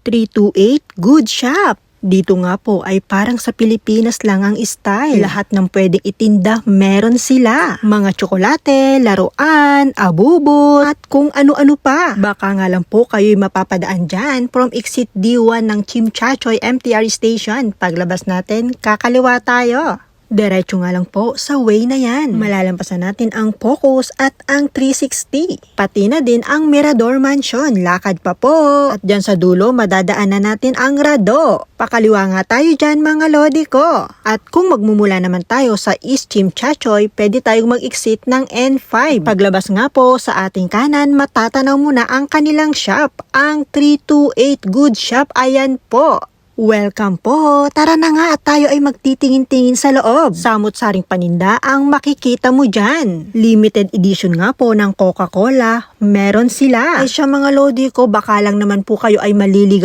328 Good Shop. Dito nga po ay parang sa Pilipinas lang ang style. Lahat ng pwedeng itinda meron sila. Mga tsokolate, laruan, abubot, at kung ano-ano pa. Baka nga lang po kayo'y mapapadaan dyan from exit D1 ng Chimchachoy MTR Station. Paglabas natin, kakaliwa tayo. Diretso nga lang po sa way na yan. Malalampasan natin ang Focus at ang 360. Pati na din ang Mirador Mansion. Lakad pa po. At dyan sa dulo, madadaanan natin ang Rado. Pakaliwa nga tayo dyan mga lodi ko. At kung magmumula naman tayo sa East Chimchachoy, pwede tayong mag-exit ng N5. Paglabas nga po sa ating kanan, matatanaw muna ang kanilang shop. Ang 328 Good Shop, ayan po. Welcome po! Tara na nga at tayo ay magtitingin-tingin sa loob. Samot-saring paninda ang makikita mo dyan. Limited edition nga po ng Coca-Cola. Meron sila. Ay siya mga lodi ko, baka lang naman po kayo ay maliligaw